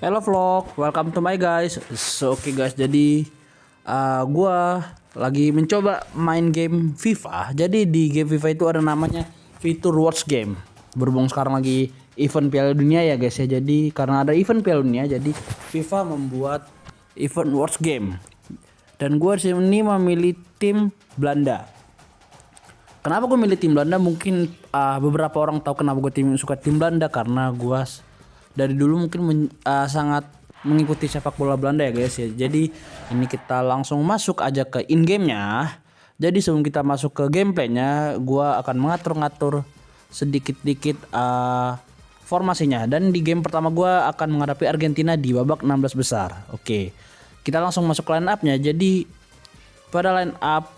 Hello vlog, welcome to my guys. Oke guys, jadi gua lagi mencoba main game FIFA. Jadi di game FIFA itu ada namanya fitur Watch Game. Berhubung sekarang lagi event Piala Dunia ya guys ya. Jadi karena ada event Piala Dunia, jadi FIFA membuat event Watch Game. Dan gua di sini memilih tim Belanda. Kenapa gue milih tim Belanda? Mungkin beberapa orang tahu kenapa gue suka tim Belanda, karena gue dari dulu mungkin sangat mengikuti sepak bola Belanda ya guys ya. Jadi ini kita langsung masuk aja ke in game-nya. Jadi sebelum kita masuk ke gameplaynya, gue akan mengatur-ngatur sedikit-dikit formasinya. Dan di game pertama gue akan menghadapi Argentina di babak 16 besar. Oke, kita langsung masuk line up-nya. Jadi pada line up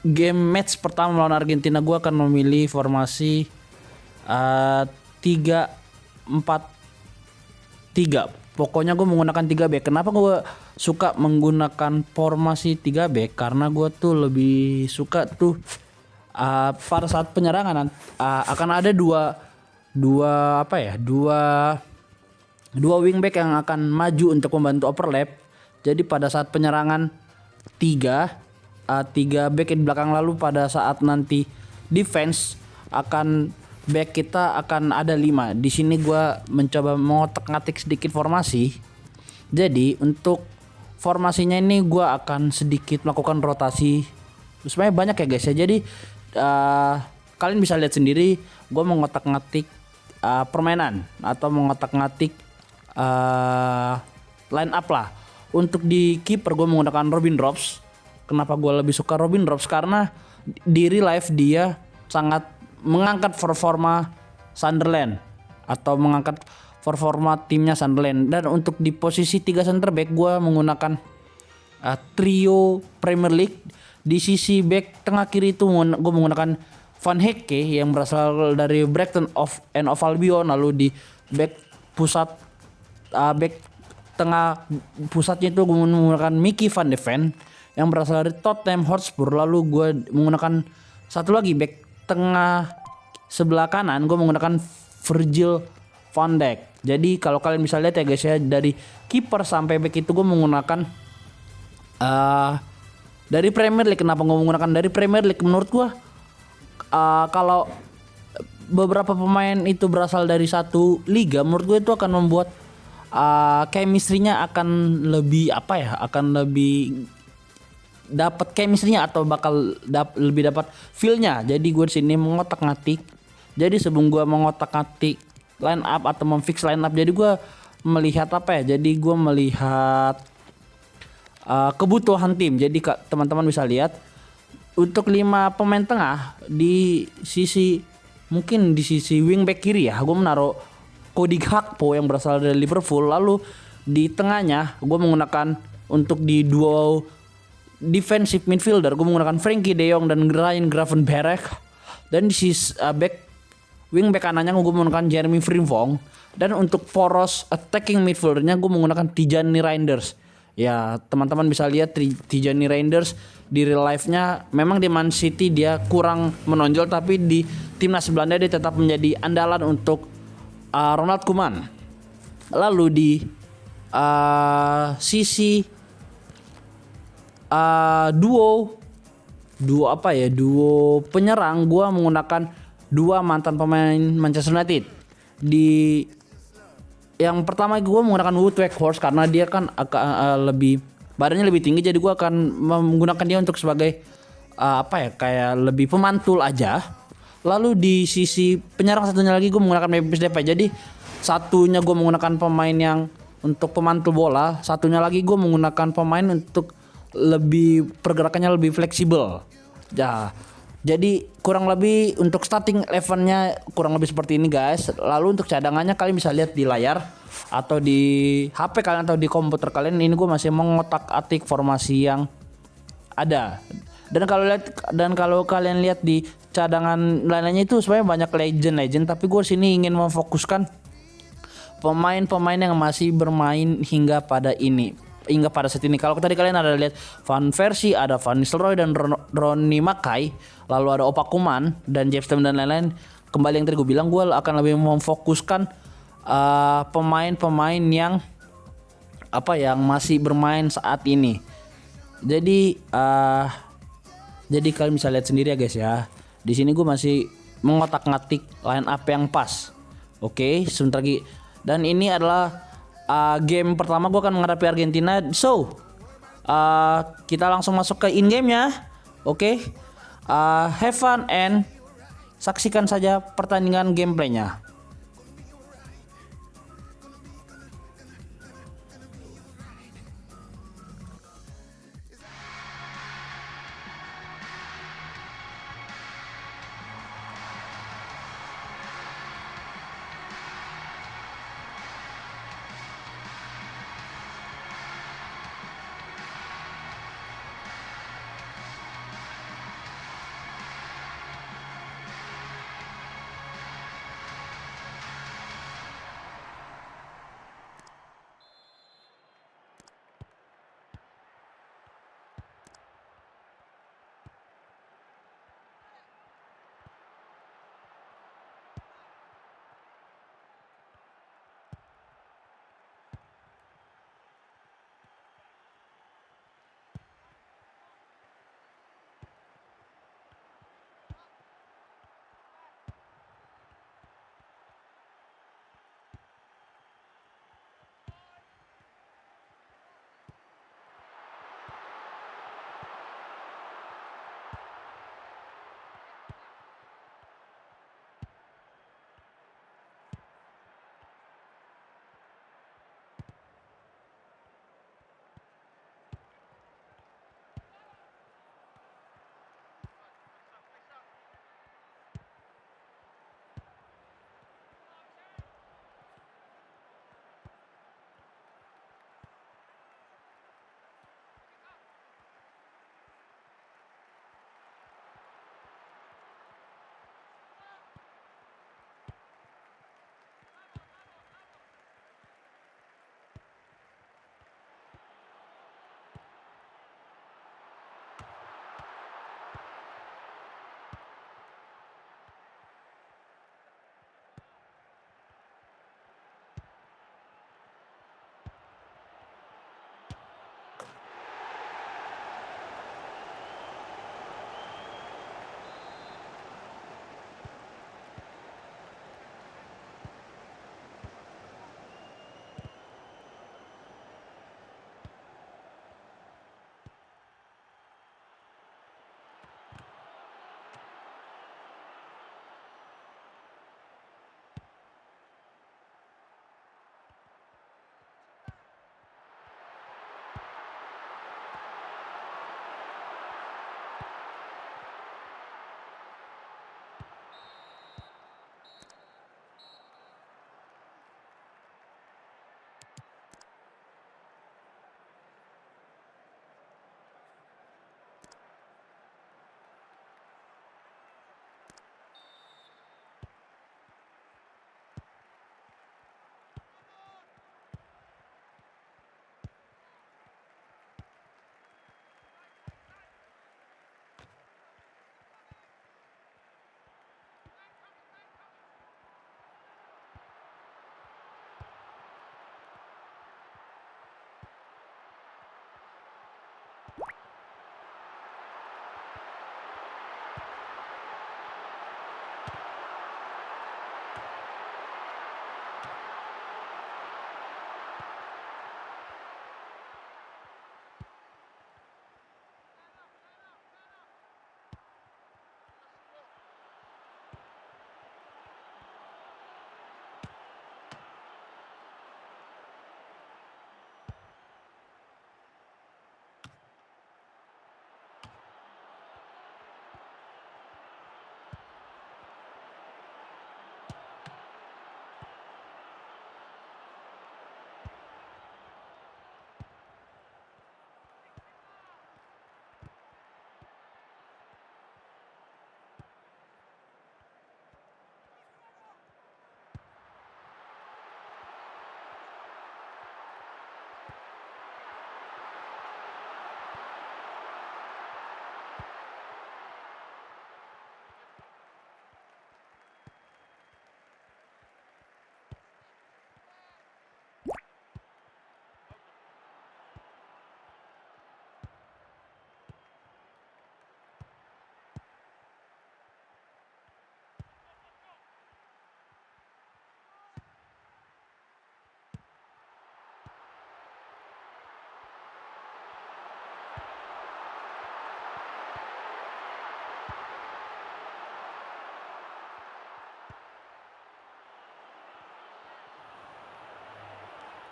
game match pertama melawan Argentina, gue akan memilih formasi 3-4-3. Pokoknya gue menggunakan 3 back. Kenapa gue suka menggunakan formasi 3 back? Karena gue tuh lebih suka tuh pada saat penyerangan akan ada dua wingback yang akan maju untuk membantu overlap. Jadi pada saat penyerangan 3 back di belakang, lalu pada saat nanti defense akan back kita akan ada 5. Di sini gua mencoba mengotak-ngatik sedikit formasi. Jadi untuk formasinya ini gua akan sedikit melakukan rotasi. Sebenarnya banyak ya guys ya. Jadi kalian bisa lihat sendiri gua mengotak-ngatik permainan atau mengotak-ngatik line up lah. Untuk di kiper gua menggunakan Robin Drops. Kenapa gue lebih suka Robin Drops? Karena di real life dia sangat mengangkat performa Sunderland atau mengangkat performa timnya Sunderland. Dan untuk di posisi 3 center back gue menggunakan trio Premier League. Di sisi back tengah kiri itu gue menggunakan Van Hecke yang berasal dari Brighton and Hove Albion. Lalu di back pusat back tengah pusatnya itu gue menggunakan Mickey van de Ven yang berasal dari Tottenham Hotspur. Lalu gue menggunakan satu lagi back tengah sebelah kanan, gue menggunakan Virgil van Dijk. Jadi kalau kalian bisa lihat ya guys ya, dari kiper sampai back itu gue menggunakan dari Premier League. Kenapa gue menggunakan dari Premier League? Menurut gue kalau beberapa pemain itu berasal dari satu liga, menurut gue itu akan membuat chemistry-nya akan lebih akan lebih dapat chemistry-nya atau bakal lebih dapat feel-nya. Jadi gue di sini mengotak-ngatik. Jadi sebelum gue mengotak-ngatik line up atau memfix line up, jadi gue melihat Jadi gue melihat kebutuhan tim. Jadi teman-teman bisa lihat untuk 5 pemain tengah di sisi wingback kiri ya, gue menaruh Cody Gakpo yang berasal dari Liverpool. Lalu di tengahnya gue menggunakan untuk di duo defensive midfielder gue menggunakan Frankie De Jong dan Ryan Gravenberch. Dan di sisi wingback kanannya gue menggunakan Jeremy Frimpong. Dan untuk poros attacking midfieldernya gue menggunakan Tijani Reinders. Ya teman-teman bisa lihat Tijani Reinders di real life-nya memang di Man City dia kurang menonjol, tapi di timnas Belanda dia tetap menjadi andalan untuk Ronald Koeman. Lalu di sisi duo penyerang gua menggunakan 2 mantan pemain Manchester United. Di yang pertama gua menggunakan Wout Weghorst karena dia kan lebih badannya lebih tinggi, jadi gua akan menggunakan dia untuk sebagai kayak lebih pemantul aja. Lalu di sisi penyerang satunya lagi gue menggunakan Memphis Depay. Jadi satunya gue menggunakan pemain yang untuk pemantul bola, satunya lagi gue menggunakan pemain untuk lebih pergerakannya lebih fleksibel. Ya, jadi kurang lebih untuk starting 11-nya kurang lebih seperti ini guys. Lalu untuk cadangannya kalian bisa lihat di layar atau di HP kalian atau di komputer kalian. Ini gue masih mengotak-atik formasi yang ada. Dan kalau kalian lihat di cadangan lainnya itu sebenarnya banyak legend, tapi gue sini ingin memfokuskan pemain-pemain yang masih bermain hingga pada saat ini. Kalau tadi kalian ada lihat Van Persie, ada Van Nistelrooy dan Ronnie Mackay, lalu ada Opa Kuman dan Jeff Stem dan lain-lain. Kembali yang tadi gue bilang, gue akan lebih memfokuskan pemain-pemain yang apa yang masih bermain saat ini. Jadi jadi kalian bisa lihat sendiri ya guys ya. Di sini gue masih mengotak-ngatik line up yang pas. Oke, sebentar lagi. Dan ini adalah game pertama gue akan menghadapi Argentina. So, kita langsung masuk ke in game ya. Oke. Have fun and saksikan saja pertandingan gameplaynya.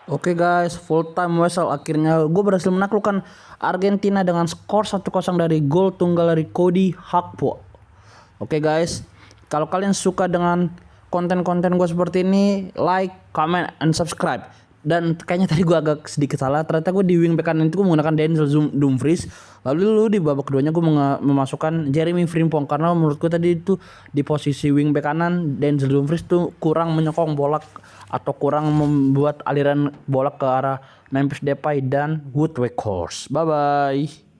Oke guys, full time whistle, akhirnya gue berhasil menaklukkan Argentina dengan skor 1-0 dari gol tunggal dari Cody Gakpo. Oke guys, kalau kalian suka dengan konten-konten gue seperti ini, like, comment, and subscribe. Dan kayaknya tadi gue agak sedikit salah. Ternyata gue di wingback kanan itu gue menggunakan Denzel Dumfries. Lalu di babak keduanya gue memasukkan Jeremy Frimpong, karena menurut gue tadi itu di posisi wingback kanan Denzel Dumfries tuh kurang menyokong bola atau kurang membuat aliran bola ke arah Memphis Depay dan Wout Weghorst. Bye bye.